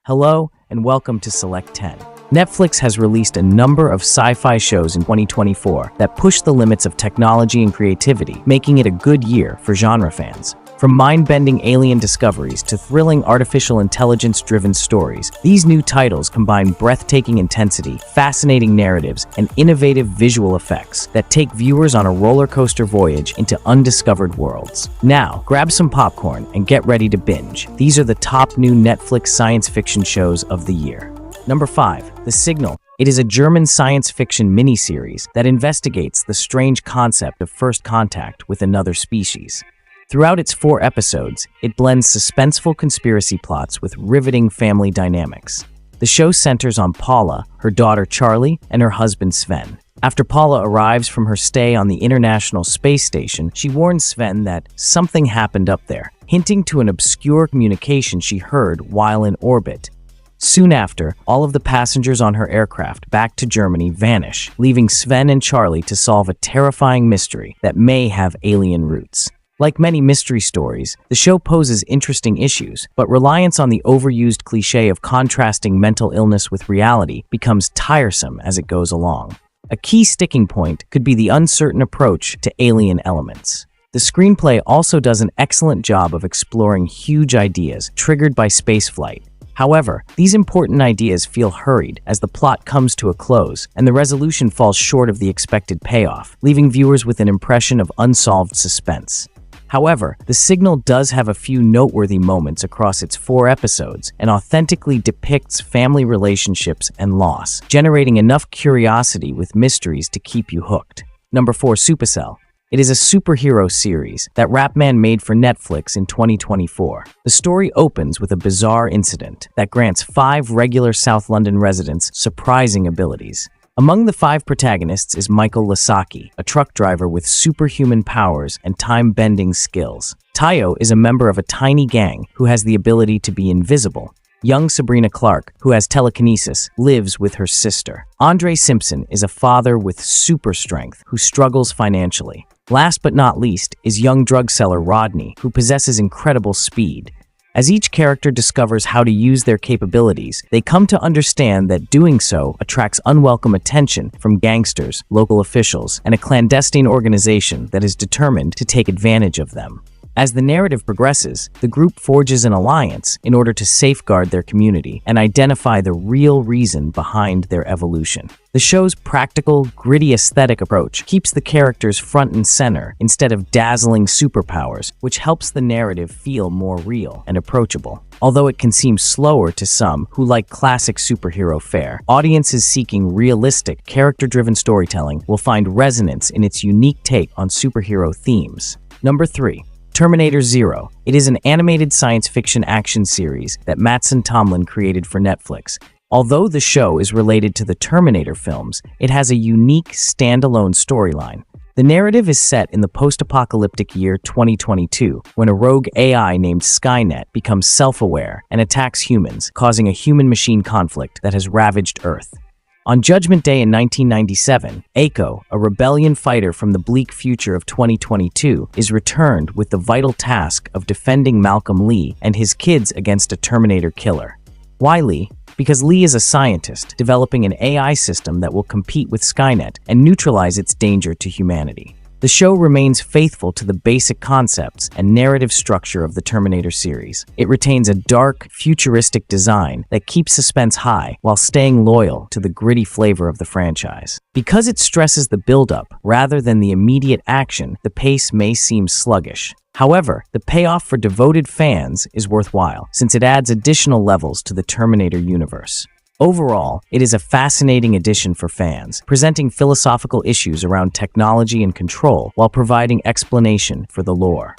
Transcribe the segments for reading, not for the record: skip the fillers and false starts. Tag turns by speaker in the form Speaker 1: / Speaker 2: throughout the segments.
Speaker 1: Hello, and welcome to Select 10. Netflix has released a number of sci-fi shows in 2024 that push the limits of technology and creativity, making it a good year for genre fans. From mind-bending alien discoveries to thrilling artificial intelligence-driven stories, these new titles combine breathtaking intensity, fascinating narratives, and innovative visual effects that take viewers on a rollercoaster voyage into undiscovered worlds. Now, grab some popcorn and get ready to binge. These are the top new Netflix science fiction shows of the year. Number 5. The Signal. It is a German science fiction miniseries that investigates the strange concept of first contact with another species. Throughout its 4 episodes, it blends suspenseful conspiracy plots with riveting family dynamics. The show centers on Paula, her daughter Charlie, and her husband Sven. After Paula arrives from her stay on the International Space Station, she warns Sven that something happened up there, hinting to an obscure communication she heard while in orbit. Soon after, all of the passengers on her aircraft back to Germany vanish, leaving Sven and Charlie to solve a terrifying mystery that may have alien roots. Like many mystery stories, the show poses interesting issues, but reliance on the overused cliché of contrasting mental illness with reality becomes tiresome as it goes along. A key sticking point could be the uncertain approach to alien elements. The screenplay also does an excellent job of exploring huge ideas triggered by spaceflight. However, these important ideas feel hurried as the plot comes to a close and the resolution falls short of the expected payoff, leaving viewers with an impression of unsolved suspense. However, The Signal does have a few noteworthy moments across its 4 episodes and authentically depicts family relationships and loss, generating enough curiosity with mysteries to keep you hooked. Number 4. Supercell. It is a superhero series that Rapman made for Netflix in 2024. The story opens with a bizarre incident that grants 5 regular South London residents surprising abilities. Among the 5 protagonists is Michael Lasaki, a truck driver with superhuman powers and time-bending skills. Tayo is a member of a tiny gang who has the ability to be invisible. Young Sabrina Clark, who has telekinesis, lives with her sister. Andre Simpson is a father with super strength who struggles financially. Last but not least is young drug seller Rodney, who possesses incredible speed. As each character discovers how to use their capabilities, they come to understand that doing so attracts unwelcome attention from gangsters, local officials, and a clandestine organization that is determined to take advantage of them. As the narrative progresses, the group forges an alliance in order to safeguard their community and identify the real reason behind their evolution. The show's practical, gritty aesthetic approach keeps the characters front and center instead of dazzling superpowers, which helps the narrative feel more real and approachable. Although it can seem slower to some who like classic superhero fare, audiences seeking realistic, character-driven storytelling will find resonance in its unique take on superhero themes. Number 3. Terminator Zero. It is an animated science fiction action series that Mattson Tomlin created for Netflix. Although the show is related to the Terminator films, it has a unique, standalone storyline. The narrative is set in the post-apocalyptic year 2022, when a rogue AI named Skynet becomes self-aware and attacks humans, causing a human-machine conflict that has ravaged Earth. On Judgment Day in 1997, Echo, a rebellion fighter from the bleak future of 2022, is returned with the vital task of defending Malcolm Lee and his kids against a Terminator killer. Why Lee? Because Lee is a scientist developing an AI system that will compete with Skynet and neutralize its danger to humanity. The show remains faithful to the basic concepts and narrative structure of the Terminator series. It retains a dark, futuristic design that keeps suspense high while staying loyal to the gritty flavor of the franchise. Because it stresses the build-up rather than the immediate action, the pace may seem sluggish. However, the payoff for devoted fans is worthwhile, since it adds additional levels to the Terminator universe. Overall, it is a fascinating addition for fans, presenting philosophical issues around technology and control while providing explanation for the lore.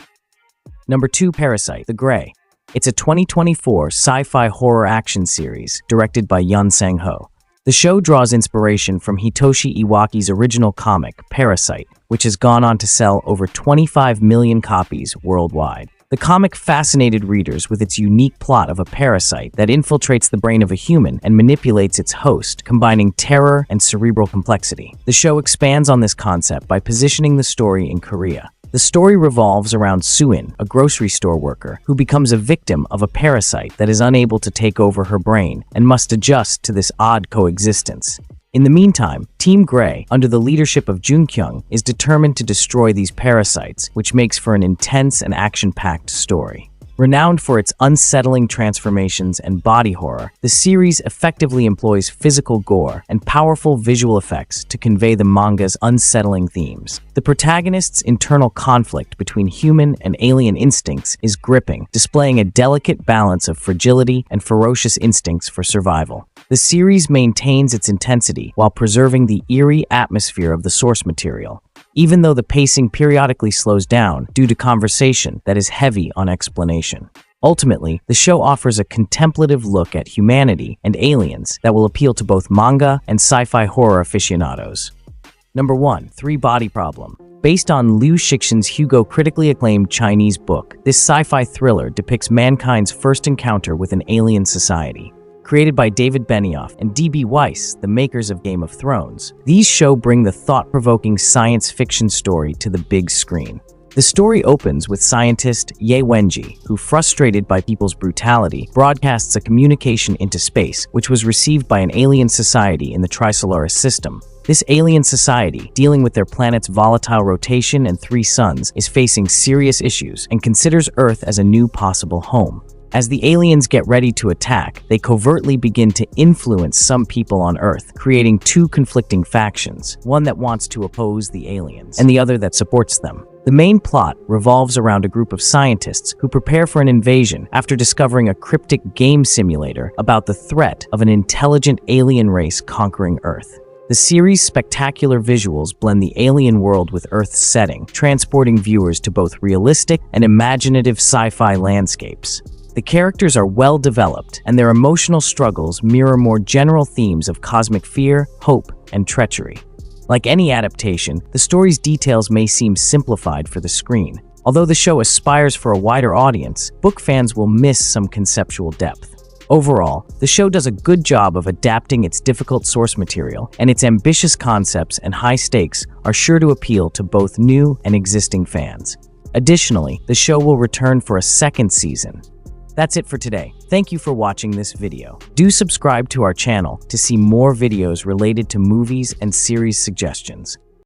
Speaker 1: Number 2. Parasite: The Grey. It's a 2024 sci-fi horror action series directed by Yun Sang-ho. The show draws inspiration from Hitoshi Iwaki's original comic, Parasite, which has gone on to sell over 25 million copies worldwide. The comic fascinated readers with its unique plot of a parasite that infiltrates the brain of a human and manipulates its host, combining terror and cerebral complexity. The show expands on this concept by positioning the story in Korea. The story revolves around Suin, a grocery store worker, who becomes a victim of a parasite that is unable to take over her brain and must adjust to this odd coexistence. In the meantime, Team Grey, under the leadership of Junkyung, is determined to destroy these parasites, which makes for an intense and action-packed story. Renowned for its unsettling transformations and body horror, the series effectively employs physical gore and powerful visual effects to convey the manga's unsettling themes. The protagonist's internal conflict between human and alien instincts is gripping, displaying a delicate balance of fragility and ferocious instincts for survival. The series maintains its intensity while preserving the eerie atmosphere of the source material, even though the pacing periodically slows down due to conversation that is heavy on explanation. Ultimately, the show offers a contemplative look at humanity and aliens that will appeal to both manga and sci-fi horror aficionados. Number 1. Three Body Problem. Based on Liu Cixin's Hugo critically acclaimed Chinese book, this sci-fi thriller depicts mankind's first encounter with an alien society. Created by David Benioff and D.B. Weiss, the makers of Game of Thrones, these shows bring the thought-provoking science fiction story to the big screen. The story opens with scientist Ye Wenji, who, frustrated by people's brutality, broadcasts a communication into space, which was received by an alien society in the Trisolaris system. This alien society, dealing with their planet's volatile rotation and 3 suns, is facing serious issues and considers Earth as a new possible home. As the aliens get ready to attack, they covertly begin to influence some people on Earth, creating 2 conflicting factions, one that wants to oppose the aliens, and the other that supports them. The main plot revolves around a group of scientists who prepare for an invasion after discovering a cryptic game simulator about the threat of an intelligent alien race conquering Earth. The series' spectacular visuals blend the alien world with Earth's setting, transporting viewers to both realistic and imaginative sci-fi landscapes. The characters are well developed, and their emotional struggles mirror more general themes of cosmic fear, hope, and treachery. Like any adaptation, the story's details may seem simplified for the screen. Although the show aspires for a wider audience, book fans will miss some conceptual depth. Overall, the show does a good job of adapting its difficult source material, and its ambitious concepts and high stakes are sure to appeal to both new and existing fans. Additionally, the show will return for a second season. That's it for today. Thank you for watching this video. Do subscribe to our channel to see more videos related to movies and series suggestions.